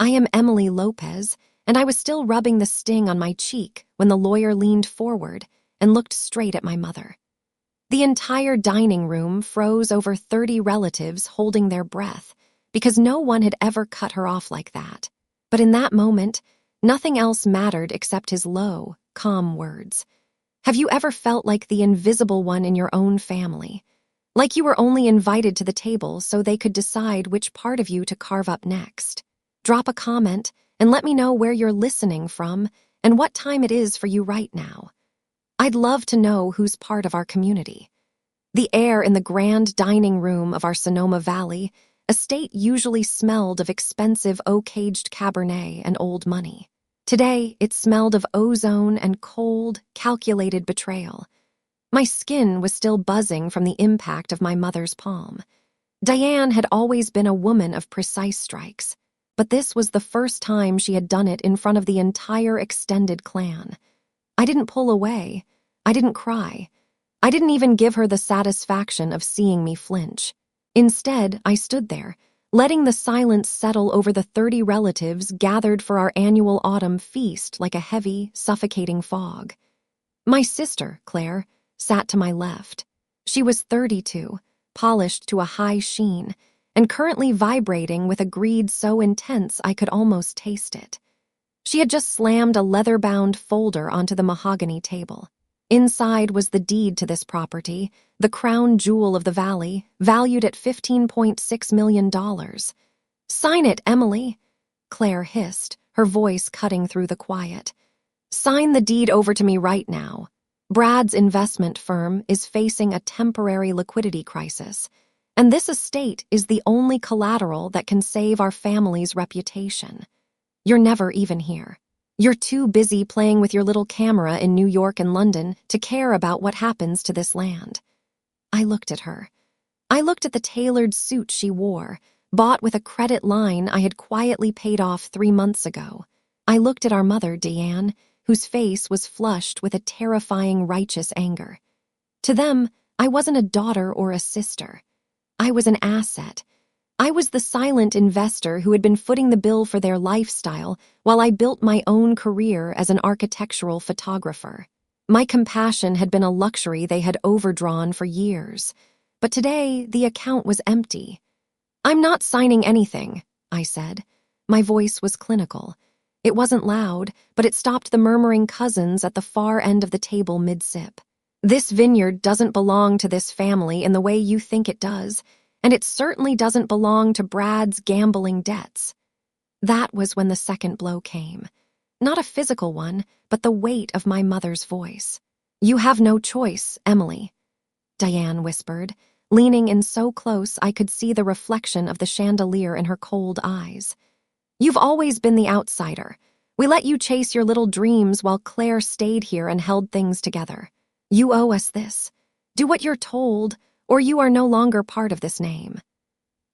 "I am Emily Lopez," and I was still rubbing the sting on my cheek when the lawyer leaned forward and looked straight at my mother. The entire dining room froze over 30 relatives holding their breath because no one had ever cut her off like that. But in that moment, nothing else mattered except his low, calm words. Have you ever felt like the invisible one in your own family? Like you were only invited to the table so they could decide which part of you to carve up next? Drop a comment and let me know where you're listening from and what time it is for you right now. I'd love to know who's part of our community. The air in the grand dining room of our Sonoma Valley estate usually smelled of expensive oak-aged Cabernet and old money. Today, it smelled of ozone and cold, calculated betrayal. My skin was still buzzing from the impact of my mother's palm. Diane had always been a woman of precise strikes, but this was the first time she had done it in front of the entire extended clan. I didn't pull away. I didn't cry. I didn't even give her the satisfaction of seeing me flinch. Instead, I stood there, letting the silence settle over the 30 relatives gathered for our annual autumn feast like a heavy, suffocating fog. My sister, Claire, sat to my left. She was 32, polished to a high sheen, and currently vibrating with a greed so intense I could almost taste it. She had just slammed a leather-bound folder onto the mahogany table. Inside was the deed to this property, the crown jewel of the valley, valued at $15.6 million. "Sign it, Emily," Claire hissed, her voice cutting through the quiet. "Sign the deed over to me right now. Brad's investment firm is facing a temporary liquidity crisis, and this estate is the only collateral that can save our family's reputation. You're never even here. You're too busy playing with your little camera in New York and London to care about what happens to this land." I looked at her. I looked at the tailored suit she wore, bought with a credit line I had quietly paid off 3 months ago. I looked at our mother, Diane, whose face was flushed with a terrifying righteous anger. To them, I wasn't a daughter or a sister. I was an asset. I was the silent investor who had been footing the bill for their lifestyle while I built my own career as an architectural photographer. My compassion had been a luxury they had overdrawn for years, but today the account was empty. "I'm not signing anything," I said. My voice was clinical. It wasn't loud, but it stopped the murmuring cousins at the far end of the table mid-sip. "This vineyard doesn't belong to this family in the way you think it does, and it certainly doesn't belong to Brad's gambling debts." That was when the second blow came. Not a physical one, but the weight of my mother's voice. "You have no choice, Emily," Diane whispered, leaning in so close I could see the reflection of the chandelier in her cold eyes. "You've always been the outsider. We let you chase your little dreams while Claire stayed here and held things together. You owe us this. Do what you're told, or you are no longer part of this name."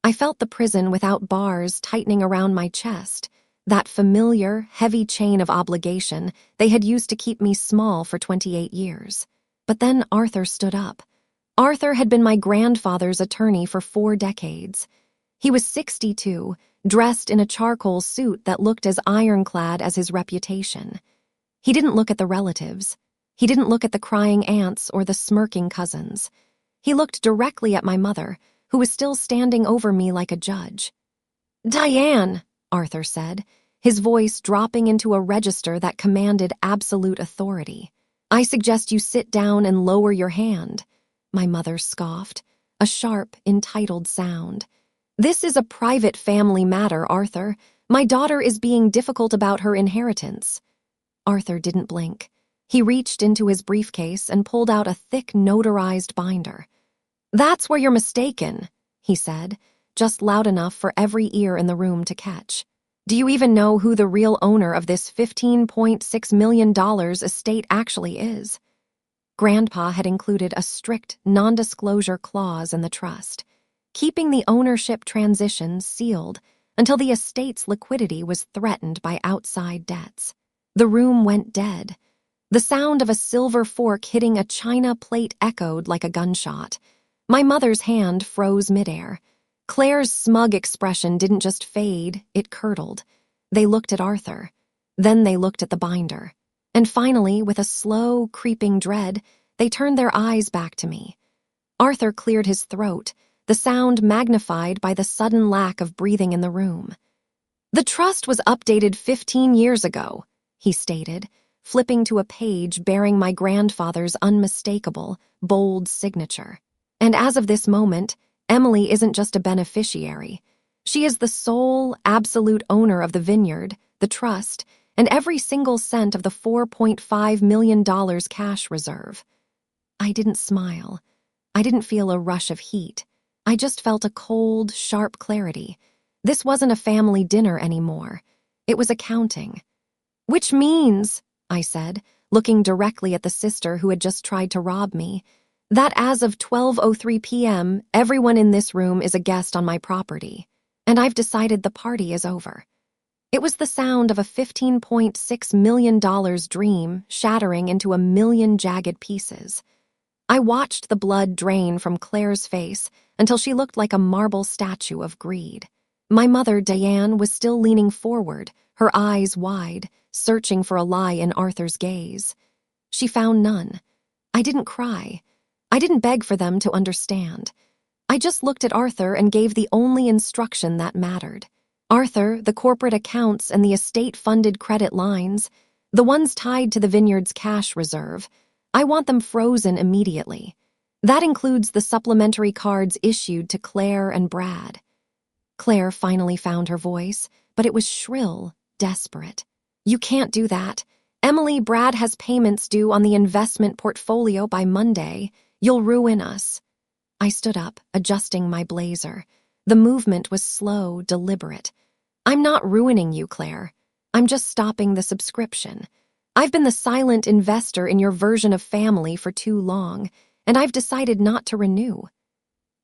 I felt the prison without bars tightening around my chest, that familiar, heavy chain of obligation they had used to keep me small for 28 years. But then Arthur stood up. Arthur had been my grandfather's attorney for 4 decades. He was 62, dressed in a charcoal suit that looked as ironclad as his reputation. He didn't look at the relatives. He didn't look at the crying aunts or the smirking cousins. He looked directly at my mother, who was still standing over me like a judge. "Diane," Arthur said, his voice dropping into a register that commanded absolute authority. "I suggest you sit down and lower your hand," my mother scoffed, a sharp, entitled sound. "This is a private family matter, Arthur. My daughter is being difficult about her inheritance." Arthur didn't blink. He reached into his briefcase and pulled out a thick, notarized binder. "That's where you're mistaken," he said, just loud enough for every ear in the room to catch. "Do you even know who the real owner of this $15.6 million estate actually is?" Grandpa had included a strict non-disclosure clause in the trust, keeping the ownership transition sealed until the estate's liquidity was threatened by outside debts. The room went dead. The sound of a silver fork hitting a china plate echoed like a gunshot. My mother's hand froze midair. Claire's smug expression didn't just fade, it curdled. They looked at Arthur. Then they looked at the binder. And finally, with a slow, creeping dread, they turned their eyes back to me. Arthur cleared his throat, the sound magnified by the sudden lack of breathing in the room. "The trust was updated 15 years ago," he stated, flipping to a page bearing my grandfather's unmistakable, bold signature. "And as of this moment, Emily isn't just a beneficiary. She is the sole, absolute owner of the Vineyard, the trust, and every single cent of the $4.5 million cash reserve." I didn't smile. I didn't feel a rush of heat. I just felt a cold, sharp clarity. This wasn't a family dinner anymore. It was accounting. "Which means," I said, looking directly at the sister who had just tried to rob me, "that as of 12:03 p.m., everyone in this room is a guest on my property. And I've decided the party is over." It was the sound of a $15.6 million dream shattering into a million jagged pieces. I watched the blood drain from Claire's face until she looked like a marble statue of greed. My mother, Diane, was still leaning forward, her eyes wide, searching for a lie in Arthur's gaze. She found none. I didn't cry. I didn't beg for them to understand. I just looked at Arthur and gave the only instruction that mattered. "Arthur, the corporate accounts and the estate-funded credit lines, the ones tied to the Vineyard's cash reserve, I want them frozen immediately. That includes the supplementary cards issued to Claire and Brad." Claire finally found her voice, but it was shrill, desperate. "You can't do that. Emily, Brad has payments due on the investment portfolio by Monday. You'll ruin us." I stood up, adjusting my blazer. The movement was slow, deliberate. "I'm not ruining you, Claire. I'm just stopping the subscription. I've been the silent investor in your version of family for too long, and I've decided not to renew."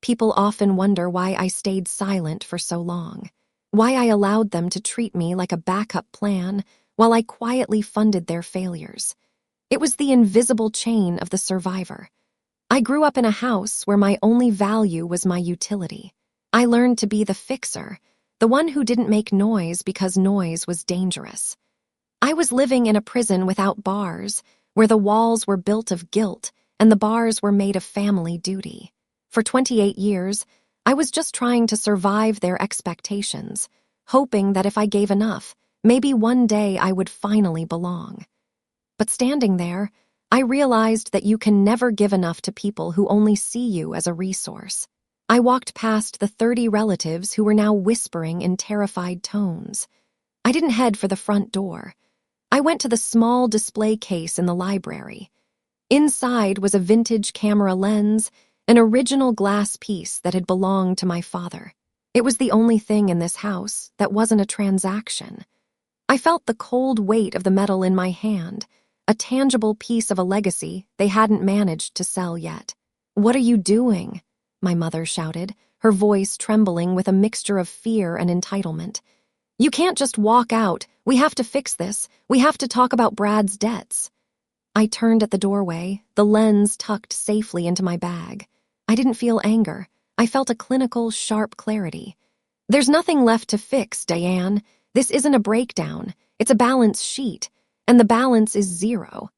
People often wonder why I stayed silent for so long, why I allowed them to treat me like a backup plan while I quietly funded their failures. It was the invisible chain of the survivor. I grew up in a house where my only value was my utility. I learned to be the fixer, the one who didn't make noise because noise was dangerous. I was living in a prison without bars, where the walls were built of guilt and the bars were made of family duty. For 28 years, I was just trying to survive their expectations, hoping that if I gave enough, maybe one day I would finally belong. But standing there, I realized that you can never give enough to people who only see you as a resource. I walked past the 30 relatives who were now whispering in terrified tones. I didn't head for the front door. I went to the small display case in the library. Inside was a vintage camera lens, an original glass piece that had belonged to my father. It was the only thing in this house that wasn't a transaction. I felt the cold weight of the metal in my hand, a tangible piece of a legacy they hadn't managed to sell yet. "What are you doing?" my mother shouted, her voice trembling with a mixture of fear and entitlement. "You can't just walk out. We have to fix this. We have to talk about Brad's debts." I turned at the doorway, the lens tucked safely into my bag. I didn't feel anger. I felt a clinical, sharp clarity. "There's nothing left to fix, Diane. This isn't a breakdown. It's a balance sheet, and the balance is 0.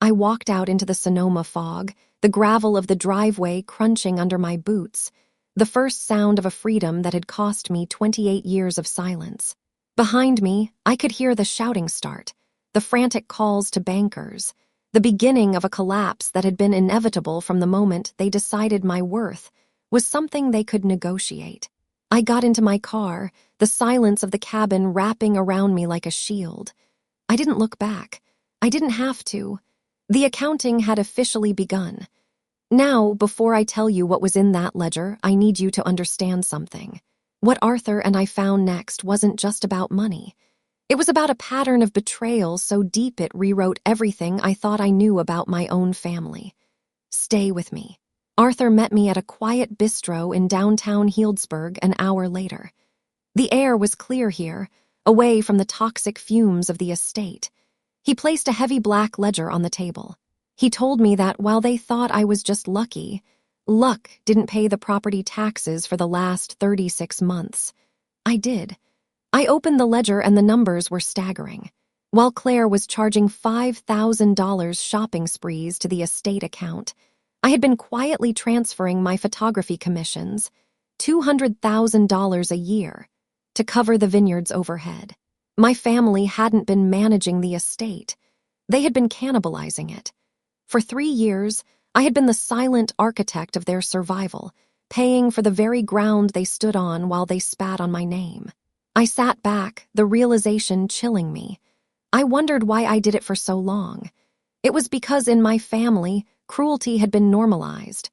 I walked out into the Sonoma fog, the gravel of the driveway crunching under my boots, the first sound of a freedom that had cost me 28 years of silence. Behind me, I could hear the shouting start, the frantic calls to bankers, the beginning of a collapse that had been inevitable from the moment they decided my worth was something they could negotiate. I got into my car, the silence of the cabin wrapping around me like a shield. I didn't look back. I didn't have to. The accounting had officially begun. Now, before I tell you what was in that ledger, I need you to understand something. What Arthur and I found next wasn't just about money. It was about a pattern of betrayal so deep it rewrote everything I thought I knew about my own family. Stay with me. Arthur met me at a quiet bistro in downtown Healdsburg an hour later. The air was clear here, away from the toxic fumes of the estate. He placed a heavy black ledger on the table. He told me that while they thought I was just lucky, luck didn't pay the property taxes for the last 36 months. I did. I opened the ledger and the numbers were staggering. While Claire was charging $5,000 shopping sprees to the estate account, I had been quietly transferring my photography commissions, $200,000 a year, to cover the Vineyard's overhead. My family hadn't been managing the estate. They had been cannibalizing it. For 3 years, I had been the silent architect of their survival, paying for the very ground they stood on while they spat on my name. I sat back, the realization chilling me. I wondered why I did it for so long. It was because in my family, cruelty had been normalized.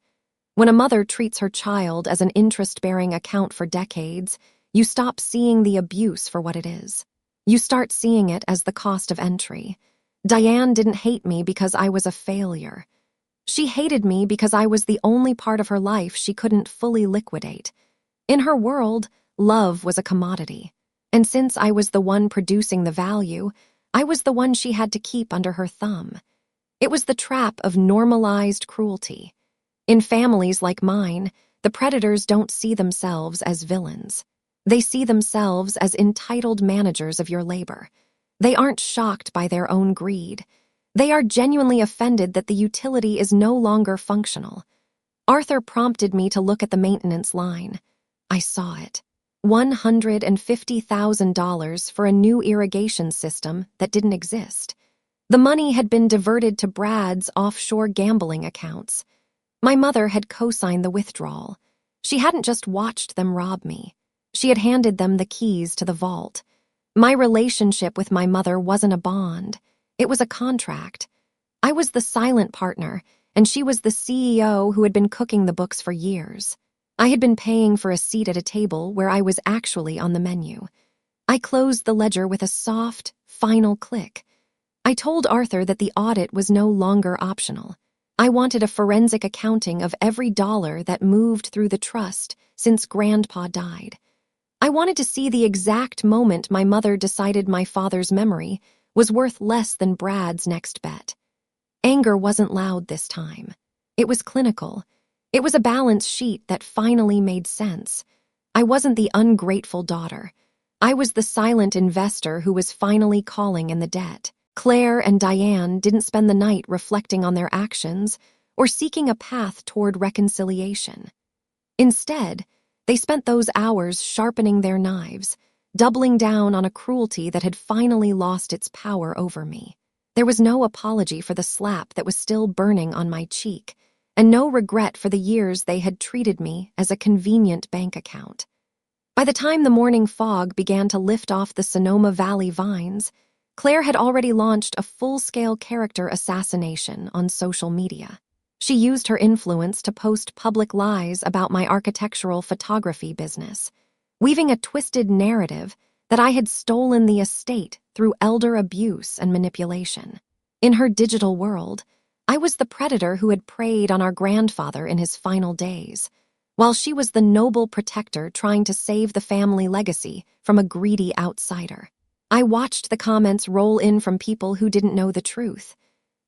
When a mother treats her child as an interest-bearing account for decades, you stop seeing the abuse for what it is. You start seeing it as the cost of entry. Diane didn't hate me because I was a failure. She hated me because I was the only part of her life she couldn't fully liquidate. In her world, love was a commodity. And since I was the one producing the value, I was the one she had to keep under her thumb. It was the trap of normalized cruelty. In families like mine, the predators don't see themselves as villains. They see themselves as entitled managers of your labor. They aren't shocked by their own greed. They are genuinely offended that the utility is no longer functional. Arthur prompted me to look at the maintenance line. I saw it. $150,000 for a new irrigation system that didn't exist. The money had been diverted to Brad's offshore gambling accounts. My mother had co-signed the withdrawal. She hadn't just watched them rob me. She had handed them the keys to the vault. My relationship with my mother wasn't a bond. It was a contract. I was the silent partner, and she was the CEO who had been cooking the books for years. I had been paying for a seat at a table where I was actually on the menu. I closed the ledger with a soft, final click. I told Arthur that the audit was no longer optional. I wanted a forensic accounting of every dollar that moved through the trust since Grandpa died. I wanted to see the exact moment my mother decided my father's memory was worth less than Brad's next bet. Anger wasn't loud this time. It was clinical. It was a balance sheet that finally made sense. I wasn't the ungrateful daughter. I was the silent investor who was finally calling in the debt. Claire and Diane didn't spend the night reflecting on their actions or seeking a path toward reconciliation. Instead, they spent those hours sharpening their knives, doubling down on a cruelty that had finally lost its power over me. There was no apology for the slap that was still burning on my cheek, and no regret for the years they had treated me as a convenient bank account. By the time the morning fog began to lift off the Sonoma Valley vines, Claire had already launched a full-scale character assassination on social media. She used her influence to post public lies about my architectural photography business, weaving a twisted narrative that I had stolen the estate through elder abuse and manipulation. In her digital world, I was the predator who had preyed on our grandfather in his final days, while she was the noble protector trying to save the family legacy from a greedy outsider. I watched the comments roll in from people who didn't know the truth.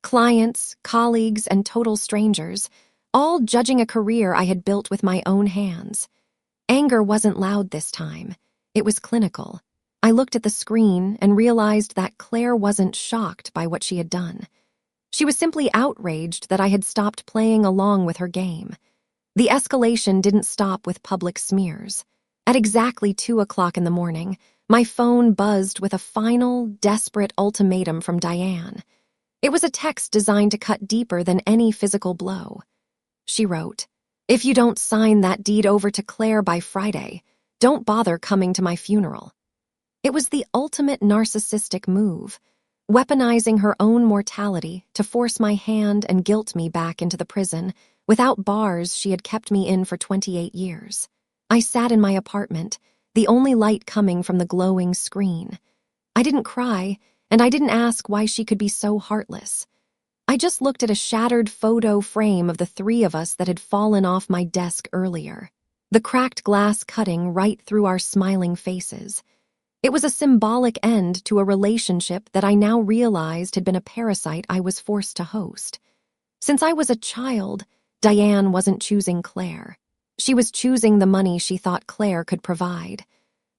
Clients, colleagues, and total strangers, all judging a career I had built with my own hands. Anger wasn't loud this time. It was clinical. I looked at the screen and realized that Claire wasn't shocked by what she had done. She was simply outraged that I had stopped playing along with her game. The escalation didn't stop with public smears. At exactly 2 o'clock in the morning, my phone buzzed with a final, desperate ultimatum from Diane. It was a text designed to cut deeper than any physical blow. She wrote, "If you don't sign that deed over to Claire by Friday, don't bother coming to my funeral." It was the ultimate narcissistic move, weaponizing her own mortality to force my hand and guilt me back into the prison without bars she had kept me in for 28 years. I sat in my apartment, the only light coming from the glowing screen. I didn't cry, and I didn't ask why she could be so heartless. I just looked at a shattered photo frame of the 3 of us that had fallen off my desk earlier, the cracked glass cutting right through our smiling faces. It was a symbolic end to a relationship that I now realized had been a parasite I was forced to host. Since I was a child, Diane wasn't choosing Claire. She was choosing the money she thought Claire could provide.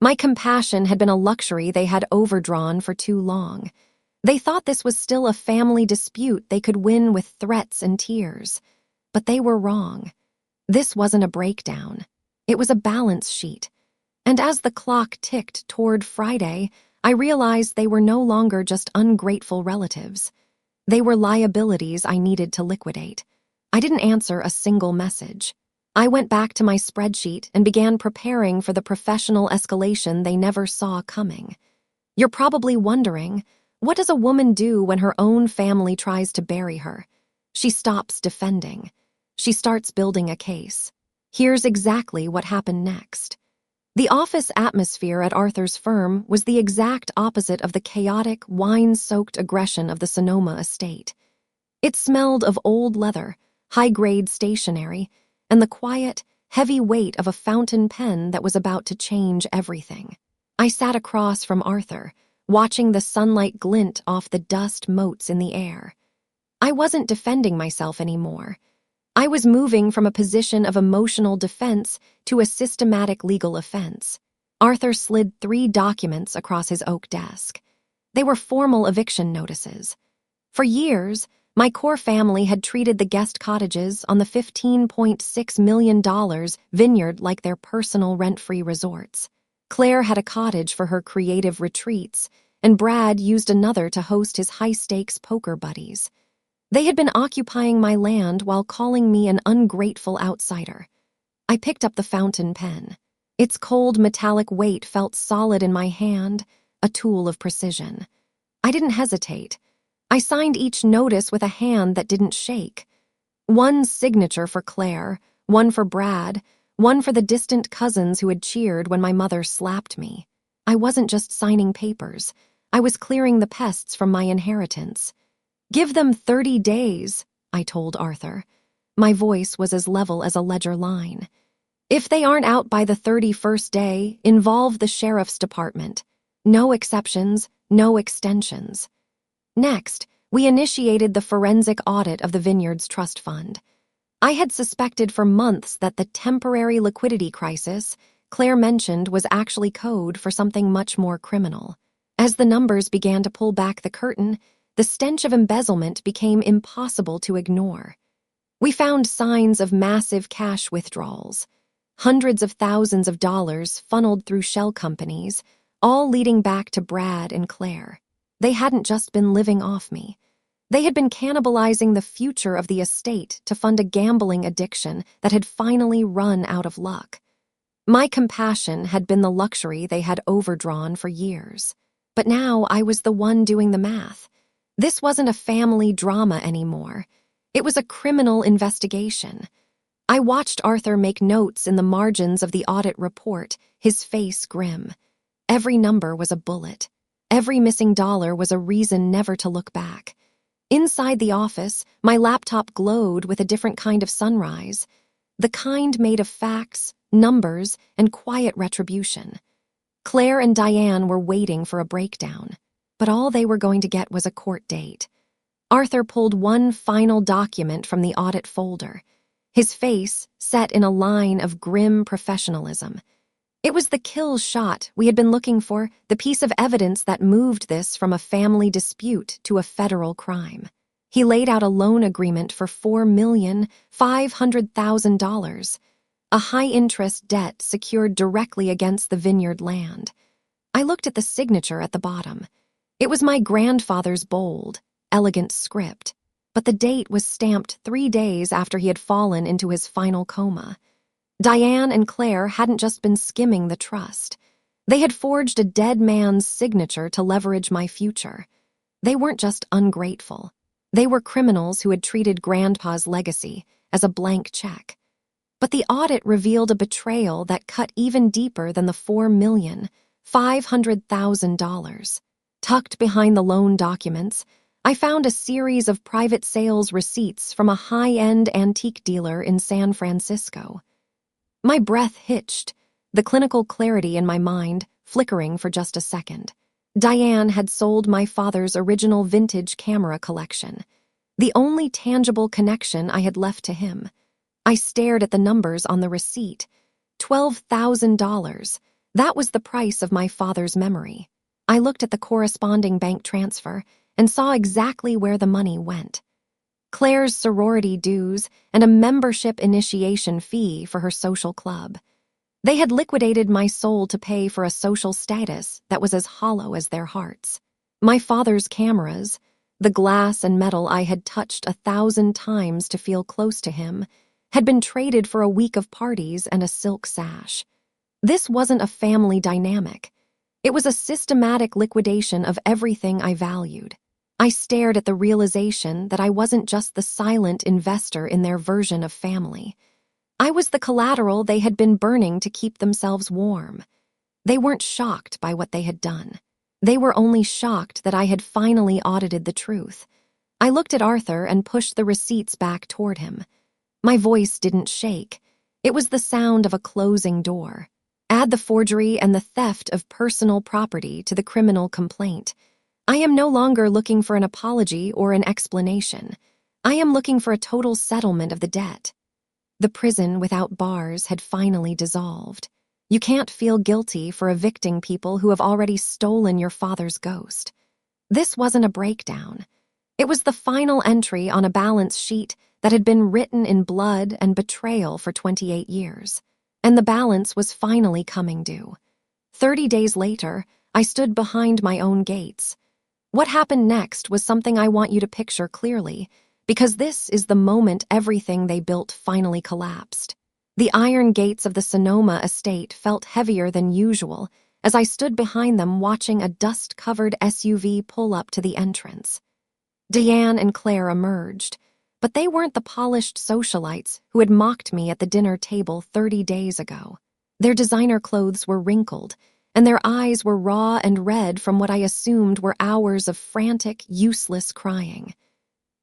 My compassion had been a luxury they had overdrawn for too long. They thought this was still a family dispute they could win with threats and tears. But they were wrong. This wasn't a breakdown. It was a balance sheet. And as the clock ticked toward Friday, I realized they were no longer just ungrateful relatives. They were liabilities I needed to liquidate. I didn't answer a single message. I went back to my spreadsheet and began preparing for the professional escalation they never saw coming. You're probably wondering, what does a woman do when her own family tries to bury her? She stops defending. She starts building a case. Here's exactly what happened next. The office atmosphere at Arthur's firm was the exact opposite of the chaotic, wine-soaked aggression of the Sonoma estate. It smelled of old leather, high-grade stationery, and the quiet, heavy weight of a fountain pen that was about to change everything. I sat across from Arthur, watching the sunlight glint off the dust motes in the air. I wasn't defending myself anymore. I was moving from a position of emotional defense to a systematic legal offense. Arthur slid 3 documents across his oak desk. They were formal eviction notices. For years, my core family had treated the guest cottages on the $15.6 million Vineyard like their personal rent-free resorts. Claire had a cottage for her creative retreats, and Brad used another to host his high-stakes poker buddies. They had been occupying my land while calling me an ungrateful outsider. I picked up the fountain pen. Its cold metallic weight felt solid in my hand, a tool of precision. I didn't hesitate. I signed each notice with a hand that didn't shake. One signature for Claire, one for Brad, one for the distant cousins who had cheered when my mother slapped me. I wasn't just signing papers. I was clearing the pests from my inheritance. "Give them 30 days, I told Arthur. My voice was as level as a ledger line. "If they aren't out by the 31st day, involve the sheriff's department. No exceptions, no extensions." Next, we initiated the forensic audit of the Vineyard's trust fund. I had suspected for months that the temporary liquidity crisis Claire mentioned was actually code for something much more criminal. As the numbers began to pull back the curtain, the stench of embezzlement became impossible to ignore. We found signs of massive cash withdrawals, hundreds of thousands of dollars funneled through shell companies, all leading back to Brad and Claire. They hadn't just been living off me. They had been cannibalizing the future of the estate to fund a gambling addiction that had finally run out of luck. My compassion had been the luxury they had overdrawn for years. But now I was the one doing the math. This wasn't a family drama anymore. It was a criminal investigation. I watched Arthur make notes in the margins of the audit report, his face grim. Every number was a bullet. Every missing dollar was a reason never to look back. Inside the office, my laptop glowed with a different kind of sunrise, the kind made of facts, numbers, and quiet retribution. Claire and Diane were waiting for a breakdown, but all they were going to get was a court date. Arthur pulled one final document from the audit folder, his face set in a line of grim professionalism. It was the kill shot we had been looking for, the piece of evidence that moved this from a family dispute to a federal crime. He laid out a loan agreement for $4,500,000, a high-interest debt secured directly against the Vineyard land. I looked at the signature at the bottom. It was my grandfather's bold, elegant script, but the date was stamped 3 days after he had fallen into his final coma. Diane and Claire hadn't just been skimming the trust. They had forged a dead man's signature to leverage my future. They weren't just ungrateful. They were criminals who had treated Grandpa's legacy as a blank check. But the audit revealed a betrayal that cut even deeper than the $4,500,000. Tucked behind the loan documents, I found a series of private sales receipts from a high-end antique dealer in San Francisco. My breath hitched, the clinical clarity in my mind flickering for just a second. Diane had sold my father's original vintage camera collection, the only tangible connection I had left to him. I stared at the numbers on the receipt. $12,000, That was the price of my father's memory. I looked at the corresponding bank transfer and saw exactly where the money went. Claire's sorority dues and a membership initiation fee for her social club. They had liquidated my soul to pay for a social status that was as hollow as their hearts. My father's cameras, the glass and metal I had touched 1,000 times to feel close to him, had been traded for a week of parties and a silk sash. This wasn't a family dynamic. It was a systematic liquidation of everything I valued. I stared at the realization that I wasn't just the silent investor in their version of family. I was the collateral they had been burning to keep themselves warm. They weren't shocked by what they had done. They were only shocked that I had finally audited the truth. I looked at Arthur and pushed the receipts back toward him. My voice didn't shake. It was the sound of a closing door. Add the forgery and the theft of personal property to the criminal complaint. I am no longer looking for an apology or an explanation. I am looking for a total settlement of the debt. The prison without bars had finally dissolved. You can't feel guilty for evicting people who have already stolen your father's ghost. This wasn't a breakdown. It was the final entry on a balance sheet that had been written in blood and betrayal for 28 years. And the balance was finally coming due. 30 days later, I stood behind my own gates. What happened next was something I want you to picture clearly, because this is the moment everything they built finally collapsed. The iron gates of the Sonoma estate felt heavier than usual as I stood behind them watching a dust-covered SUV pull up to the entrance. Diane and Claire emerged, but they weren't the polished socialites who had mocked me at the dinner table 30 days ago. Their designer clothes were wrinkled, and their eyes were raw and red from what I assumed were hours of frantic, useless crying.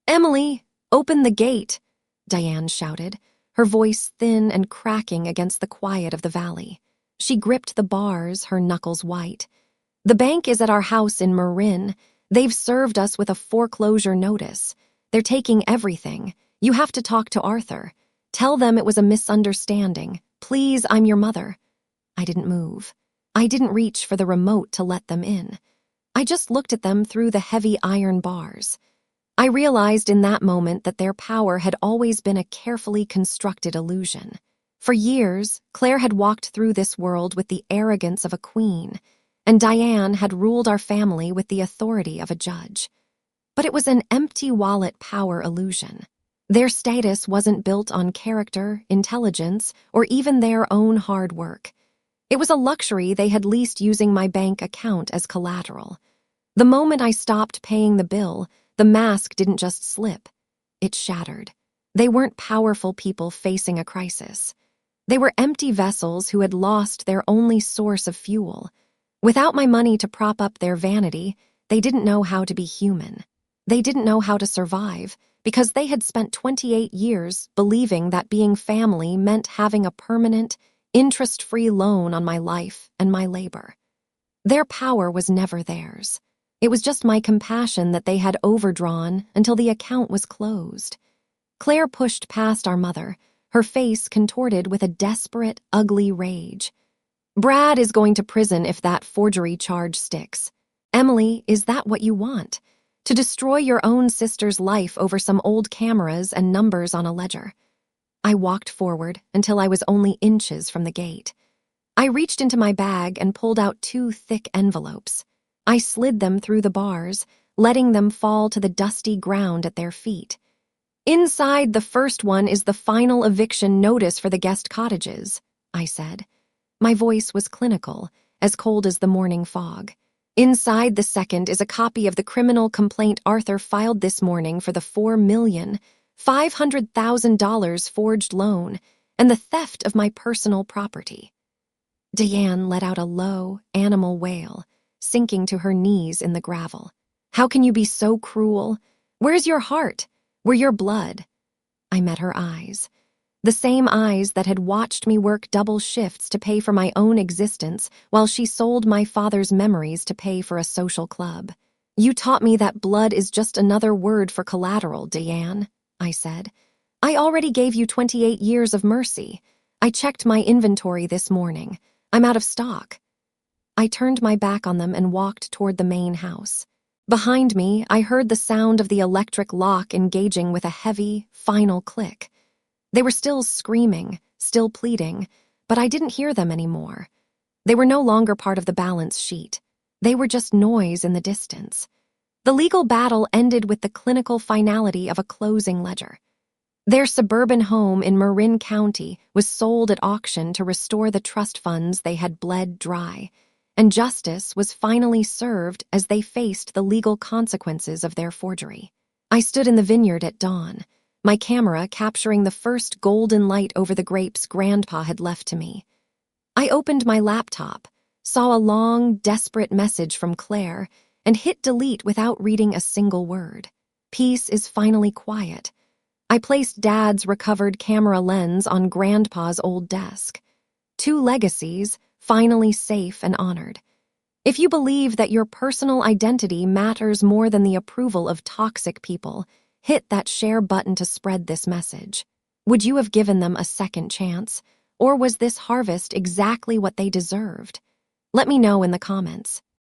"Emily, open the gate," Diane shouted, her voice thin and cracking against the quiet of the valley. She gripped the bars, her knuckles white. "The bank is at our house in Marin. They've served us with a foreclosure notice. They're taking everything. You have to talk to Arthur. Tell them it was a misunderstanding. Please, I'm your mother." I didn't move. I didn't reach for the remote to let them in. I just looked at them through the heavy iron bars. I realized in that moment that their power had always been a carefully constructed illusion. For years, Claire had walked through this world with the arrogance of a queen, and Diane had ruled our family with the authority of a judge. But it was an empty wallet power illusion. Their status wasn't built on character, intelligence, or even their own hard work. It was a luxury they had leased using my bank account as collateral. The moment I stopped paying the bill, the mask didn't just slip. It shattered. They weren't powerful people facing a crisis. They were empty vessels who had lost their only source of fuel. Without my money to prop up their vanity, they didn't know how to be human. They didn't know how to survive because they had spent 28 years believing that being family meant having a permanent, interest-free loan on my life and my labor. Their power was never theirs. It was just my compassion that they had overdrawn until the account was closed. Claire pushed past our mother, her face contorted with a desperate, ugly rage. "Brad is going to prison if that forgery charge sticks. Emily, is that what you want? To destroy your own sister's life over some old cameras and numbers on a ledger?" I walked forward until I was only inches from the gate. I reached into my bag and pulled out 2 thick envelopes. I slid them through the bars, letting them fall to the dusty ground at their feet. "Inside the first one is the final eviction notice for the guest cottages," I said. My voice was clinical, as cold as the morning fog. "Inside the second is a copy of the criminal complaint Arthur filed this morning for the $4,500,000 forged loan and the theft of my personal property." Diane let out a low, animal wail, sinking to her knees in the gravel. "How can you be so cruel? Where's your heart? Where your blood?" I met her eyes. The same eyes that had watched me work double shifts to pay for my own existence while she sold my father's memories to pay for a social club. "You taught me that blood is just another word for collateral, Diane," I said. "I already gave you 28 years of mercy. I checked my inventory this morning. I'm out of stock." I turned my back on them and walked toward the main house. Behind me, I heard the sound of the electric lock engaging with a heavy, final click. They were still screaming, still pleading, but I didn't hear them anymore. They were no longer part of the balance sheet. They were just noise in the distance. The legal battle ended with the clinical finality of a closing ledger. Their suburban home in Marin County was sold at auction to restore the trust funds they had bled dry, and justice was finally served as they faced the legal consequences of their forgery. I stood in the vineyard at dawn, my camera capturing the first golden light over the grapes Grandpa had left to me. I opened my laptop, saw a long, desperate message from Claire, and hit delete without reading a single word. Peace is finally quiet. I placed Dad's recovered camera lens on Grandpa's old desk. 2 legacies, finally safe and honored. If you believe that your personal identity matters more than the approval of toxic people, hit that share button to spread this message. Would you have given them a second chance? Or was this harvest exactly what they deserved? Let me know in the comments.